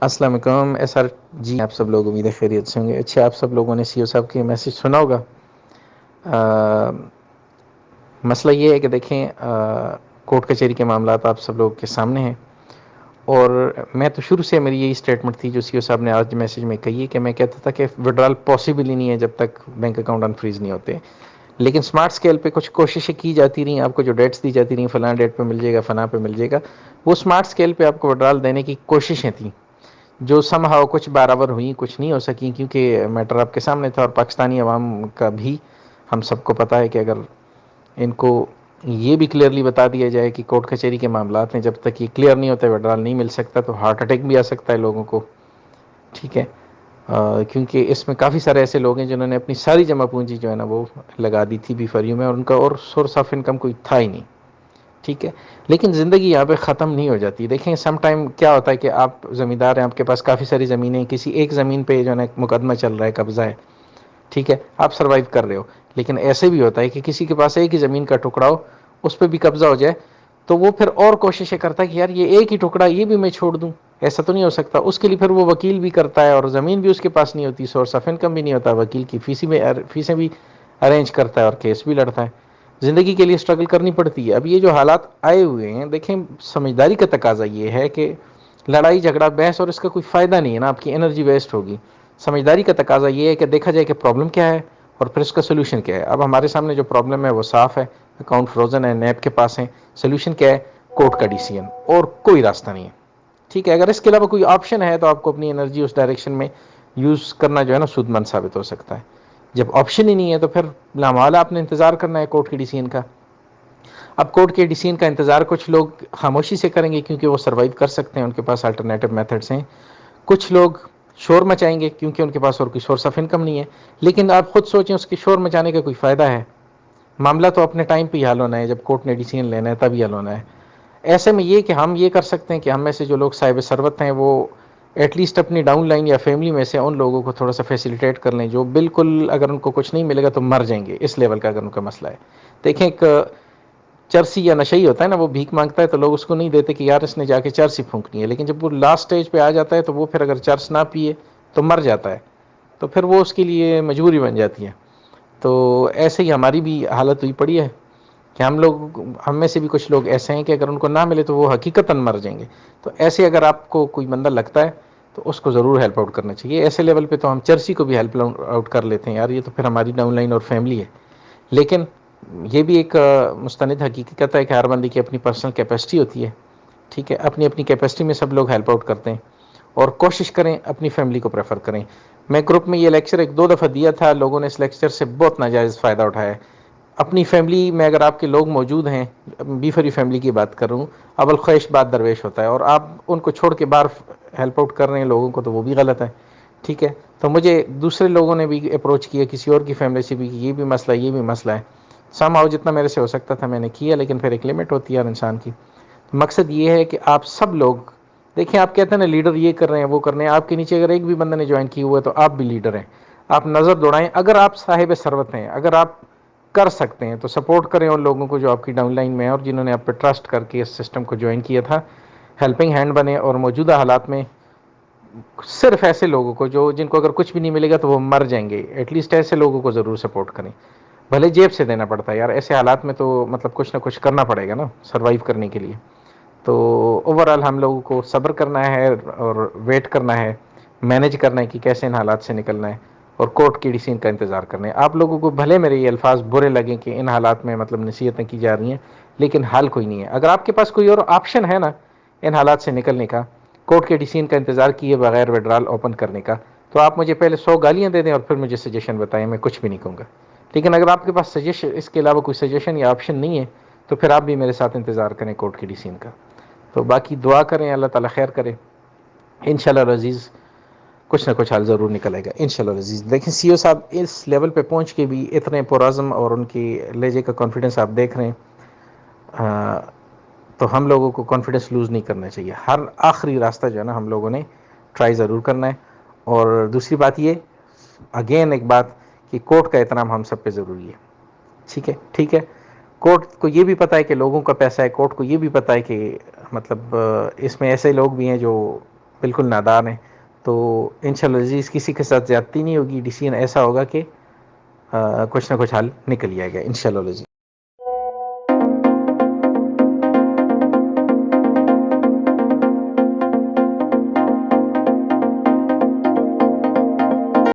السلام علیکم SR جی، آپ سب لوگ امید خیریت سے ہوں گے. اچھا، آپ سب لوگوں نے سی او صاحب کی میسج سنا ہوگا. مسئلہ یہ ہے کہ دیکھیں، کورٹ کچہری کے معاملات آپ سب لوگوں کے سامنے ہیں، اور میں تو شروع سے میری یہی اسٹیٹمنٹ تھی جو سی او صاحب نے آج میسج میں کہی ہے کہ میں کہتا تھا کہ وڈرال پاسبل ہی نہیں ہے جب تک بینک اکاؤنٹ انفریز نہیں ہوتے. لیکن اسمارٹ اسکیل پہ کچھ کوششیں کی جاتی رہیں، آپ کو جو ڈیٹس دی جاتی رہیں فلاں ڈیٹ پہ مل جائے گا، فلاں پہ مل جائے گا، وہ اسمارٹ اسکیل پہ آپ کو وڈرال دینے کی کوششیں تھیں جو سم ہاؤ کچھ برابر ہوئیں، کچھ نہیں ہو سکیں، کیونکہ میٹر آپ کے سامنے تھا. اور پاکستانی عوام کا بھی ہم سب کو پتہ ہے کہ اگر ان کو یہ بھی کلیئرلی بتا دیا جائے کہ کورٹ کچہری کے معاملات میں جب تک یہ کلیئر نہیں ہوتا ہے وڈرال نہیں مل سکتا، تو ہارٹ اٹیک بھی آ سکتا ہے لوگوں کو. ٹھیک ہے، کیونکہ اس میں کافی سارے ایسے لوگ ہیں جنہوں نے اپنی ساری جمع پونجی جو ہے نا وہ لگا دی تھی B4U میں، اور ان کا اور سورس آف انکم کوئی تھا ہی نہیں. ٹھیک ہے، لیکن زندگی یہاں پہ ختم نہیں ہو جاتی. دیکھیں سم ٹائم کیا ہوتا ہے کہ آپ زمیندار ہیں، آپ کے پاس کافی ساری زمینیں، کسی ایک زمین پہ جو ہے نا مقدمہ چل رہا ہے، قبضہ ہے. ٹھیک ہے، آپ سروائیو کر رہے ہو. لیکن ایسے بھی ہوتا ہے کہ کسی کے پاس ایک ہی زمین کا ٹکڑا ہو، اس پہ بھی قبضہ ہو جائے، تو وہ پھر اور کوششیں کرتا ہے کہ یار یہ ایک ہی ٹکڑا یہ بھی میں چھوڑ دوں. ایسا تو نہیں ہو سکتا. اس کے لیے پھر وہ وکیل بھی کرتا ہے، اور زمین بھی اس کے پاس نہیں ہوتی، سورس آف انکم بھی نہیں ہوتا، وکیل کی فیسیں بھی ارینج کرتا ہے اور کیس بھی لڑتا ہے. زندگی کے لیے اسٹرگل کرنی پڑتی ہے. اب یہ جو حالات آئے ہوئے ہیں، دیکھیں سمجھداری کا تقاضا یہ ہے کہ لڑائی جھگڑا بحث اور اس کا کوئی فائدہ نہیں ہے نا، آپ کی انرجی ویسٹ ہوگی. سمجھداری کا تقاضا یہ ہے کہ دیکھا جائے کہ پرابلم کیا ہے اور پھر اس کا سولوشن کیا ہے. اب ہمارے سامنے جو پرابلم ہے وہ صاف ہے، اکاؤنٹ فروزن ہے، نیب کے پاس ہیں. سولوشن کیا ہے؟ کورٹ کا ڈیسیژن، اور کوئی راستہ نہیں ہے. ٹھیک ہے، اگر اس کے علاوہ کوئی آپشن ہے تو آپ کو اپنی انرجی اس ڈائریکشن میں یوز کرنا جو ہے نا سود مند ثابت ہو سکتا ہے. جب آپشن ہی نہیں ہے تو پھر لامحالہ آپ نے انتظار کرنا ہے کورٹ کے ڈیسیژن کا. اب کورٹ کے ڈیسیژن کا انتظار کچھ لوگ خاموشی سے کریں گے کیونکہ وہ سروائیو کر سکتے ہیں، ان کے پاس الٹرنیٹو میتھڈس ہیں. کچھ لوگ شور مچائیں گے کیونکہ ان کے پاس اور کوئی سورس آف انکم نہیں ہے. لیکن آپ خود سوچیں اس کے شور مچانے کا کوئی فائدہ ہے؟ معاملہ تو اپنے ٹائم پہ ہی حل ہونا ہے، جب کورٹ نے ڈیسیژن لینا ہے تب ہی حل ہونا ہے. ایسے میں یہ کہ ہم یہ کر سکتے ہیں کہ ہم میں سے جو لوگ صاحب ثروت ہیں وہ ایٹ لیسٹ اپنی ڈاؤن لائن یا فیملی میں سے ان لوگوں کو تھوڑا سا فیسیلیٹیٹ کر لیں جو بالکل اگر ان کو کچھ نہیں ملے گا تو مر جائیں گے، اس لیول کا اگر ان کا مسئلہ ہے. دیکھیں ایک چرسی یا نشئی ہوتا ہے نا، وہ بھیک مانگتا ہے تو لوگ اس کو نہیں دیتے کہ یار اس نے جا کے چرس پھونکنی ہے. لیکن جب وہ لاسٹ اسٹیج پہ آ جاتا ہے تو وہ پھر اگر چرس نہ پیے تو مر جاتا ہے، تو پھر وہ اس کے لیے مجبوری بن جاتی ہے. تو ایسے ہی ہماری بھی حالت ہوئی پڑی ہے کہ ہم میں سے بھی کچھ لوگ ایسے ہیں کہ اگر ان کو نہ ملے تو وہ حقیقتاً مر جائیں گے. تو ایسے اگر آپ کو کوئی بندہ لگتا ہے تو اس کو ضرور ہیلپ آؤٹ کرنا چاہیے. ایسے لیول پہ تو ہم چرسی کو بھی ہیلپ آؤٹ کر لیتے ہیں، یار یہ تو پھر ہماری ڈاؤن لائن اور فیملی ہے. لیکن یہ بھی ایک مستند حقیقت ہے کہ ہر بندے کی اپنی پرسنل کیپیسٹی ہوتی ہے. ٹھیک ہے، اپنی اپنی کیپیسٹی میں سب لوگ ہیلپ آؤٹ کرتے ہیں، اور کوشش کریں اپنی فیملی کو پریفر کریں. میں گروپ میں یہ لیکچر ایک دو دفعہ دیا تھا، لوگوں نے اس لیکچر سے بہت ناجائز فائدہ اٹھایا ہے. اپنی فیملی میں اگر آپ کے لوگ موجود ہیں، B4U فیملی کی بات کر رہا ہوں، اب الخواہش بات درویش ہوتا ہے، اور آپ ان کو چھوڑ کے باہر ہیلپ آؤٹ کر رہے ہیں لوگوں کو، تو وہ بھی غلط ہے. ٹھیک ہے، تو مجھے دوسرے لوگوں نے بھی اپروچ کیا کسی اور کی فیملی سے بھی کہ یہ بھی مسئلہ ہے، یہ بھی مسئلہ ہے. سم ہاؤ جتنا میرے سے ہو سکتا تھا میں نے کیا، لیکن پھر ایک لمٹ ہوتی ہے ہر انسان کی. مقصد یہ ہے کہ آپ سب لوگ دیکھیں، آپ کہتے ہیں نا لیڈر یہ کر رہے ہیں وہ کر رہے ہیں، آپ کے نیچے اگر ایک بھی بندہ نے جوائن کی ہوا ہے تو آپ بھی لیڈر ہیں. آپ نظر دوڑائیں، اگر آپ صاحب ثروت ہیں، اگر آپ کر سکتے ہیں تو سپورٹ کریں ان لوگوں کو جو آپ کی ڈاؤن لائن میں ہیں اور جنہوں نے آپ پہ ٹرسٹ کر کے اس سسٹم کو جوائن کیا تھا. ہیلپنگ ہینڈ بنے، اور موجودہ حالات میں صرف ایسے لوگوں کو جن کو اگر کچھ بھی نہیں ملے گا تو وہ مر جائیں گے، ایٹ لیسٹ ایسے لوگوں کو ضرور سپورٹ کریں. بھلے جیب سے دینا پڑتا ہے یار، ایسے حالات میں تو مطلب کچھ نہ کچھ کرنا پڑے گا نا سروائیو کرنے کے لیے. تو اوور آل ہم لوگوں کو صبر کرنا ہے اور ویٹ کرنا ہے، مینیج کرنا ہے کہ کیسے ان حالات سے نکلنا ہے، اور کورٹ کی ڈیسیژن کا انتظار کرنا ہے. آپ لوگوں کو بھلے میرے یہ الفاظ برے لگیں کہ ان حالات میں مطلب نصیحتیں کی جا رہی ہیں، لیکن حل کوئی نہیں ہے. اگر آپ کے پاس کوئی اور آپشن ہے نا ان حالات سے نکلنے کا، کورٹ کے ڈیسیژن کا انتظار کیے بغیر وڈرال اوپن کرنے کا، تو آپ مجھے پہلے 100 گالیاں دے دیں اور پھر مجھے سجیشن بتائیں، میں کچھ بھی نہیں کہوں گا. لیکن اگر آپ کے پاس سجیشن اس کے علاوہ کوئی سجیشن یا آپشن نہیں ہے تو پھر آپ بھی میرے ساتھ انتظار کریں کورٹ کی ڈیسیژن کا. تو باقی دعا کریں، اللہ تعالیٰ خیر کرے. انشاءاللہ العزیز کچھ نہ کچھ حل ضرور نکل آئے گا انشاءاللہ العزیز. دیکھیں سی او صاحب اس لیول پہ پہنچ کے بھی اتنے پرعزم اور ان کی لہجے کا کانفیڈنس آپ دیکھ رہے ہیں، تو ہم لوگوں کو کانفیڈنس لوز نہیں کرنا چاہیے. ہر آخری راستہ جو ہے نا ہم لوگوں نے ٹرائی ضرور کرنا ہے. اور دوسری بات یہ اگین ایک بات کہ کورٹ کا احترام ہم سب پہ ضروری ہے. ٹھیک ہے، ٹھیک ہے. کورٹ کو یہ بھی پتہ ہے کہ لوگوں کا پیسہ ہے، کورٹ کو یہ بھی پتہ ہے کہ مطلب اس میں ایسے لوگ بھی ہیں جو بالکل نادان ہیں. تو انشاءاللہ عزیز کسی کے ساتھ زیادتی نہیں ہوگی، ڈیسیجن ایسا ہوگا کہ کچھ نہ کچھ حل نکل جائے گا انشاءاللہ عزیز.